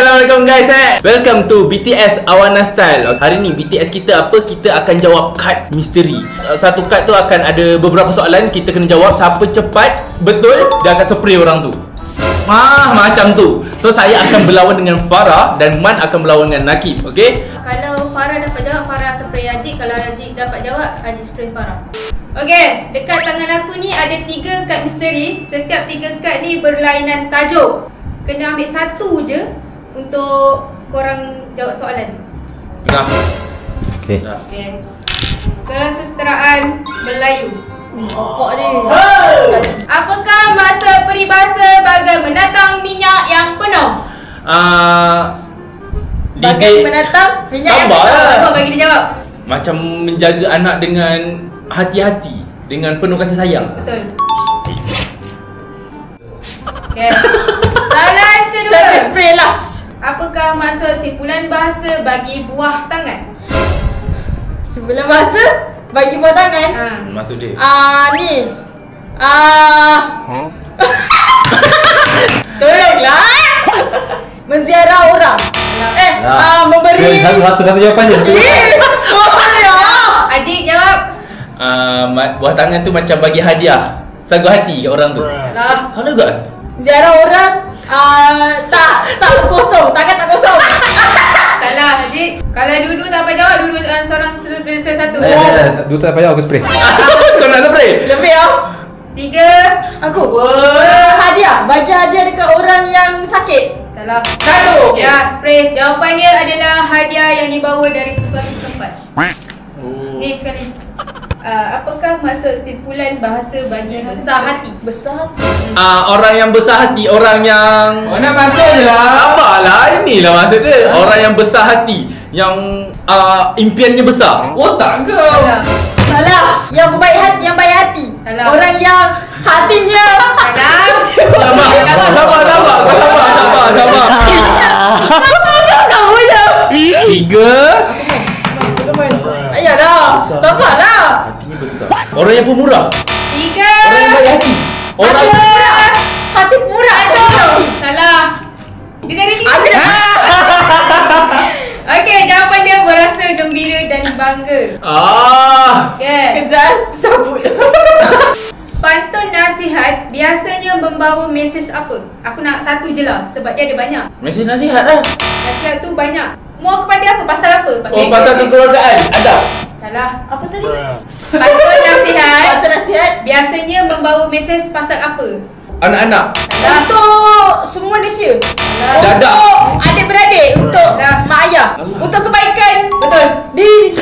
Assalamualaikum guys. Welcome to BTS Awana Style. Hari ni BTS kita apa? Kita akan jawab kad misteri. Satu kad tu akan ada beberapa soalan. Kita kena jawab. Siapa cepat betul, dia akan spray orang tu. Macam tu. So saya akan berlawan dengan Farah dan Man akan berlawan dengan Nakib. Okay? Kalau Farah dapat jawab, Farah spray Haji. Kalau Haji dapat jawab, Haji spray Farah. Okay, dekat tangan aku ni ada 3 kad misteri. Setiap 3 kad ni berlainan tajuk. Kena ambil satu je untuk korang jawab soalan ni. Nah. Okay. Kesusasteraan Melayu. Pokok ni. Apakah maksud peribahasa bagai menatang minyak yang penuh? Bagai menatang minyak yang Tambah penuh. lah. Abang bagi dia jawab. Macam menjaga anak dengan hati-hati, dengan penuh kasih sayang. Betul. Okay. Soalan kedua. Saya spray last. Apakah maksud simpulan bahasa bagi buah tangan? Sebelah bahasa bagi buah tangan. Maksud dia Ni. Tolonglah. Menziarah orang. Memberi. Satu jawapan je. Haji jawab. buah tangan tu macam bagi hadiah, sagu hati kat orang tu. Salah. Salah juga? Ziarah orang. Tak kosong. Tangan tak kosong. Salah Haji. Kalau dua-dua tak dapat jawab, dua-dua seorang spray satu. Dua tak payah aku spray. Kau nak spray? Lebih tau. 3. Aku. Hadiah. Bagi hadiah dekat orang yang sakit. Salah. Satu. Ya, spray. Jawapan dia adalah hadiah yang dibawa dari sesuatu tempat. Ni sekali. Apakah maksud simpulan bahasa bagi besar hati? Besar. Orang yang besar hati, orang yang nak masuk je lah. Apalah, inilah maksud dia. Orang yang besar hati, yang impiannya besar. Otak ke? Salah. Salah. Yang baik hati, yang baik hati. Salah. Orang yang hatinya. Sabar. Kamu je. 3. Ayah dah. Sabar lah. Hatinya besar. Orang yang pemurah. 3. Orang yang baik hati. Orang Hati murah. Salah. Dia dari ni. Okey, jawapan dia berasa gembira dan bangga. Okey. Kejar. Sabut. Pantun nasihat biasanya membawa mesej apa? Aku nak satu je lah sebab dia ada banyak. mesej nasihat lah. Nasihat tu banyak. Mau kepada apa? Pasal apa? Pasal kekeluargaan. Ada. Salah. Apa tadi? Pantun nasihat Pantun nasihat. biasanya membawa mesej pasal apa? Anak-anak. Salah. Untuk semua Malaysia. Salah. Dadah. Untuk adik-beradik. Untuk Salah. mak ayah. Untuk kebaikan. Betul. Di.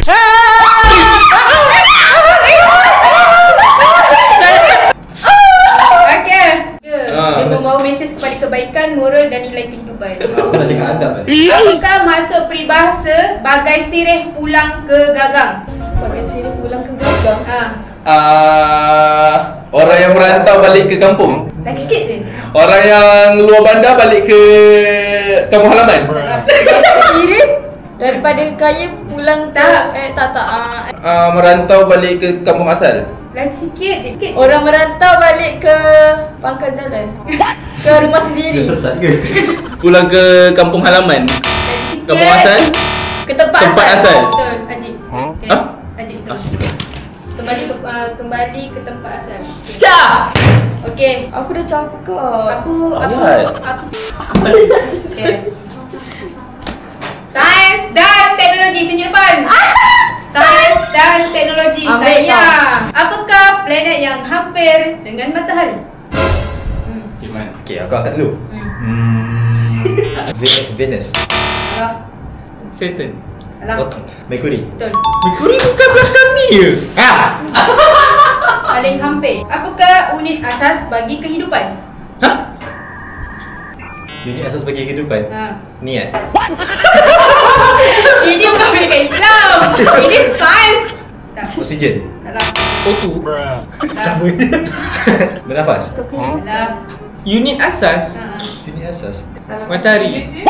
Okey. Dia membawa mesej kepada kebaikan, moral dan nilai kehidupan. Aku nak cakap adab tadi. Apakah maksud peribahasa bagai sirih pulang ke gagang? Bagai sini pulang ke gagang. Orang yang merantau balik ke kampung. Lagi sikit je. Orang yang luar bandar balik ke kampung halaman. Sini daripada kaya pulang ke tak. Merantau balik ke kampung asal. Lagi sikit je. Sikit. Orang merantau balik ke pangkal jalan. Ke rumah sendiri. Dia sesat ke? Pulang ke kampung halaman. Lagi sikit. Kampung asal. Ke tempat Tempat asal. Betul, Haji. Okay. Hah? Haji, betul. Kembali ke tempat asal. Cah. Okey. Aku dah cakap. Aku Awal. Okay. Sains dan teknologi tunjuk depan. Sains dan teknologi. Ambil Tanya. Apakah planet yang hampir dengan matahari? Okay, aku angkat dulu. Venus. Salah. Saturn. Salah. Mercury. Betul. Mercury bukan belakang ni ke? Paling hampir. Apakah unit asas bagi kehidupan? Unit asas bagi kehidupan. Niat. Ini bukan pendidikan Islam. Ini sains. Tak. Oksigen. Salah. O2. Salah. Bernafas. Salah. Unit asas Unit asas. matahari.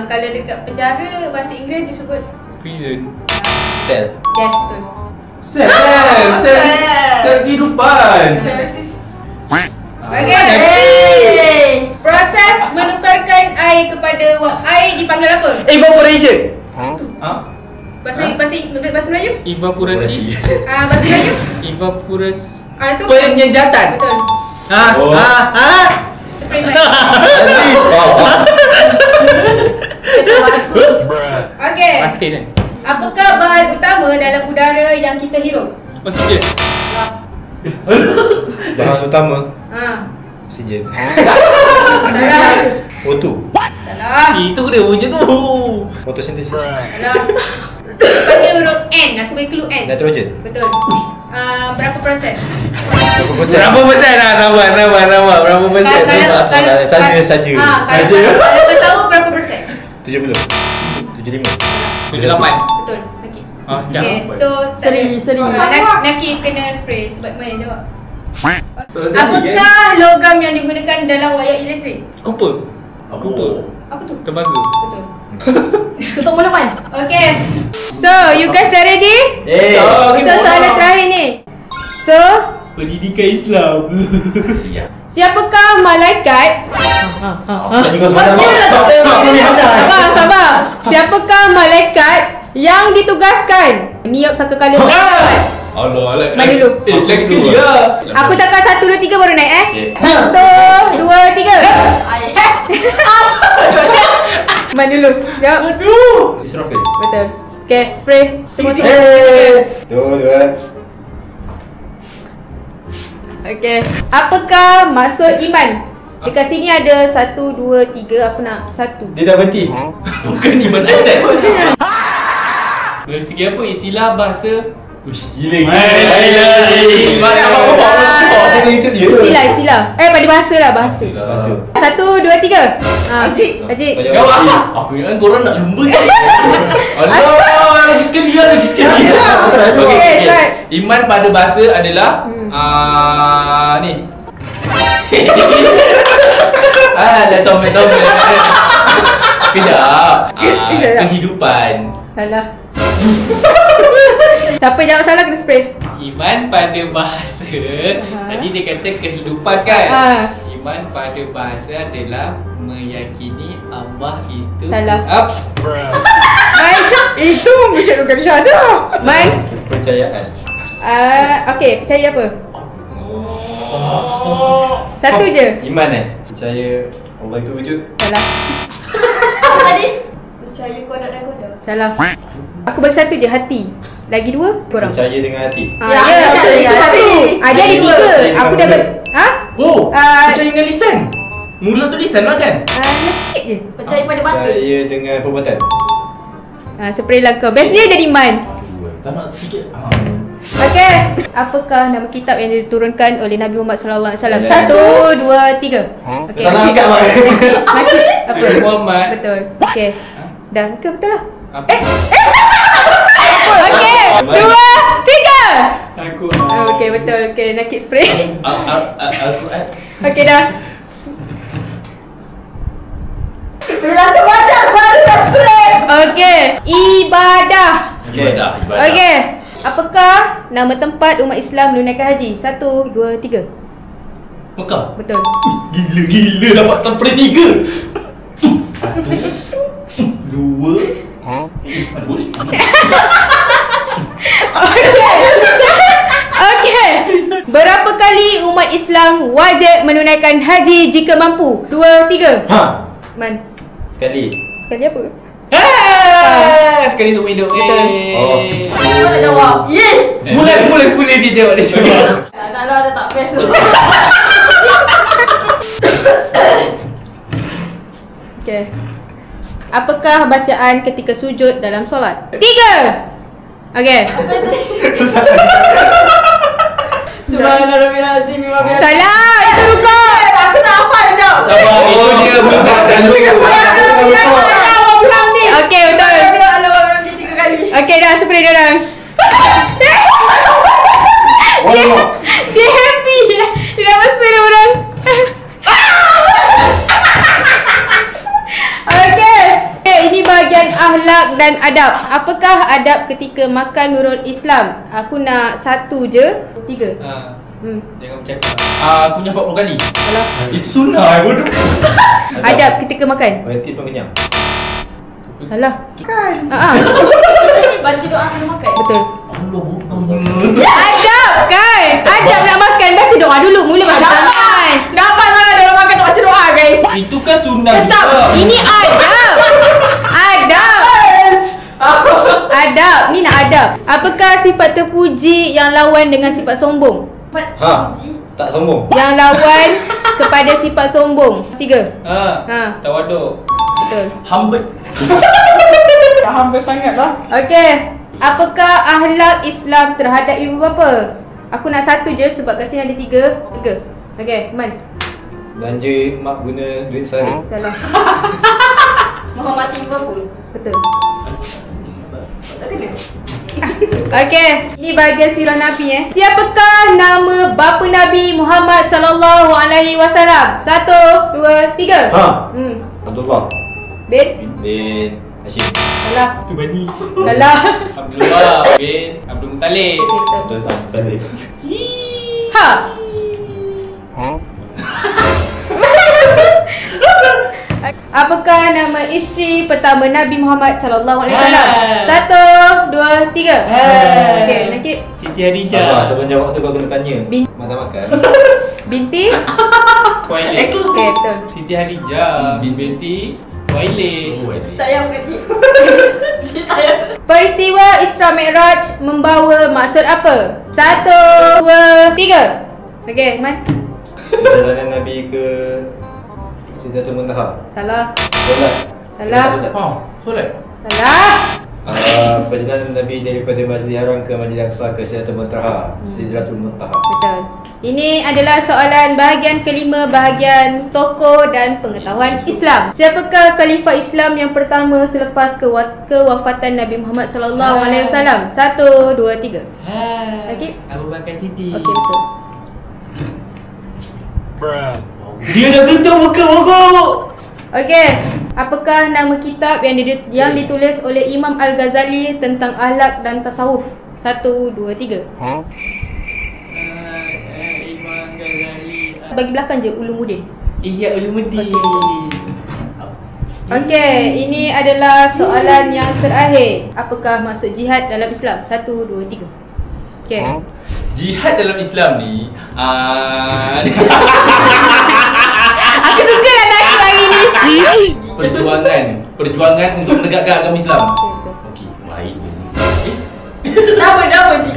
Kalau dekat penjara bahasa Inggeris disebut Prison. Sel. yes, betul. Sel kehidupan. Okay. Proses menukarkan air air dipanggil apa? Evaporation. Ha? Bahasa Melayu? Evaporasi. Bahasa Melayu? Evaporasi. Itu Penyenjatan. betul. Spray mic. Okey. Masin kan? Apakah bahan utama dalam udara yang kita hirup? Oksigen. Bahan utama oksigen. Salah. O2. Salah. Itu dia je tu. Fotosintesis. Salah. Pada huruf N, aku bagi clue N. Nitrogen. Betul. Berapa persen? Berapa persen? Berapa persen lah? Nama. Berapa persen? Saja. Kalau kau tahu berapa persen? 70. 75. 78. Betul. Nakib. Okay. So Seri. Nakib kena spray sebab mana jawab. Apakah logam yang digunakan dalam wayar elektrik? Cooper. Apa tu? Tembaga. Betul. Tutup mulut Man. Okay. So, you guys dah ready? Untuk soalan terakhir ni. So, Pendidikan Islam. siapakah malaikat? Tanya kau sebenarnya. Sabar. Siapakah malaikat yang ditugaskan niup sangkakala? Allah. Main dulu. Lagi sekali lah. Aku takkan 1, 2, 3 baru naik Okay. 1, 2, 3. Main dulu. Jawab. Israfil. Betul. Okay, spray. Semua. Dua. Okay. Apakah maksud iman? Dekat sini ada 1, 2, 3. Aku nak 1. Dia dah berhenti. Bukan iman ajar. Dari segi apa? Istilah bahasa. Gila. Itu dia. Istilah. Pada bahasa lah, bahasa. 1, 2, 3. Ajik. Aku ingat korang nak lumba je. Allah, lagi sekali. Okay. Iman pada bahasa adalah ni. Dah tomel. Kejap. Kehidupan. Salah. Siapa jawab salah kena spray. Iman pada bahasa. Tadi dia kata kehidupan kan? Iman pada bahasa adalah meyakini Allah itu. Salah. Man, itu macam bukan syahadah. Man. Kepercayaan. Okay, percaya apa? Satu je. Iman percaya Allah itu wujud. Salah. Apa tadi? Percaya kodak dan kodak. Salah. Aku bagi satu je, hati. Lagi 2 korang. Percaya dengan hati. Ya, itu satu. Dia ada 3. Aku dah percaya dengan lisan. Mulut tu lisan lah kan? Sikit je. Percaya pada mata. Percaya dengan perbuatan. Spray lah kau. Best dia jadi iman. Tak nak sikit. Okay. Apakah nama kitab yang diturunkan oleh Nabi Muhammad SAW? 1, 2, 3. Okay. Tak nak angkat mak. Apa? Muhammad. Betul. Okay. Dah ke betul lah? Apa? Okay. 2, 3. Aku. Okay, betul. Okay, nak keep spray. Al-Quran. Okay, dah. Bila tu baca baru dah spray. Okay. Ibadah. Ibadah. Okay. Apakah nama tempat umat Islam menunaikan haji? 1, 2, 3. Mekah. Betul. Gila dapat sampai 3. 1, 2. Mana boleh? Okay. Berapa kali umat Islam wajib menunaikan haji jika mampu? 2, 3. Man. Sekali. Sekali apa? Sekali untuk hidup. Kau nak jawab. Semula dia jawab. Tak lah, dia tak best tu. Okay. Apakah bacaan ketika sujud dalam solat? 3. Okay. Subhanallahirrahmanirrahim. Salah. Itu rukun. Aku tak hafal jap. Itu dia Okay, betul. Dia 3 kali. Okay, dah spray dia orang. Dia happy. Dia dapat spray dia orang. Okay, ini bahagian akhlak dan adab. Apakah adab ketika makan menurut Islam? Aku nak 1 je. 3. Jangan bercakap. Aku punya 40 kali. Salah. Itu sunnah bodoh. Adab ketika makan. Berhenti sebelum kenyang. Salah. Kan. Baca doa sebelum makan. Betul. Allah bodohnya. Adab kan? Adab nak makan, baca doa dulu, mula baca makan. Dapat sangat dalam makan tak baca doa guys. Itu kan sunnah Kecap. juga. Ini adab. Adab. Adab. Ni nak adab. Apakah sifat terpuji yang lawan dengan sifat sombong? Ha. Tak sombong. Yang lawan kepada sifat sombong. 3. Ha. Tawaduk. Betul. Humble. Tak hampir sangat lah. Okey. Apakah akhlak Islam terhadap ibu bapa? Aku nak satu je sebab kat sini ada 3. Okey, Man. Belanja mak guna duit saya. Salah. Menghormati ibu apa? Betul. Tak kena. Okey, ini bahagian sirah Nabi Siapakah nama bapa Nabi Muhammad sallallahu alaihi wasallam? 1, 2, 3. Ha. Abdullah Bin Hashim. Salah. Tu bani. Salah. Abdullah bin Abdul Muttalib. Betul. Betul tak? Tadi. Ha. Apakah nama isteri pertama Nabi Muhammad sallallahu alaihi wasallam? 1, 2, 3. Okey, Nakib. Siti Hadijah. Sabar, sebelum jawab tu kau kena tanya. Bin- Mak tak makan. Binti. Kuailit. Okey, betul. Siti Hadijah binti Kuailit. Tak payah pergi. Peristiwa Isra Mi'raj membawa maksud apa? 1, 2, 3. Okey, Man. Perjalanan Nabi ke Sidratul Muntaha. Salah. Solat. Salah. Solat. Salah. Perjalanan Nabi daripada Masjidil Haram ke Masjidil Aqsa ke Sidratul Muntaha. Sidratul Muntaha. Betul. Ini adalah soalan bahagian kelima, bahagian tokoh dan pengetahuan Islam. Siapakah khalifah Islam yang pertama selepas kewafatan Nabi Muhammad sallallahu alaihi wasallam? 1, 2, 3. Okey. Abu Bakar Siddiq. Okey, betul. Dia dah tutup muka buku. Okey. Apakah nama kitab yang ditulis oleh Imam Al-Ghazali tentang akhlak dan tasawuf? 1, 2, 3. Imam Ghazali. Bagi belakang je Ulumuddin. Ihya Ulumuddin. Okey, ini adalah soalan yang terakhir. Apakah maksud jihad dalam Islam? 1, 2, 3. Okey. Jihad dalam Islam ni Aku suka lah nak hari ni. Perjuangan untuk menegakkan agama Islam. Okey, baik.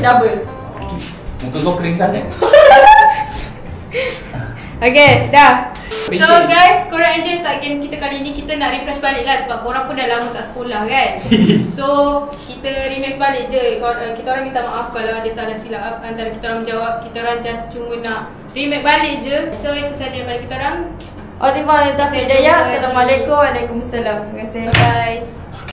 Double. Muka kau kering sangat. Okay, dah. So Pencet. guys, korang enjoy tak game kita kali ni? Kita nak refresh balik lah sebab korang pun dah lama tak sekolah kan. So, kita remake balik je. Kita orang minta maaf kalau ada salah silap antara kita orang menjawab. Kita orang just cuma nak remake balik je. So, itu sahaja daripada kita orang. Assalamualaikum. Waalaikumsalam. Terima kasih. Bye-bye.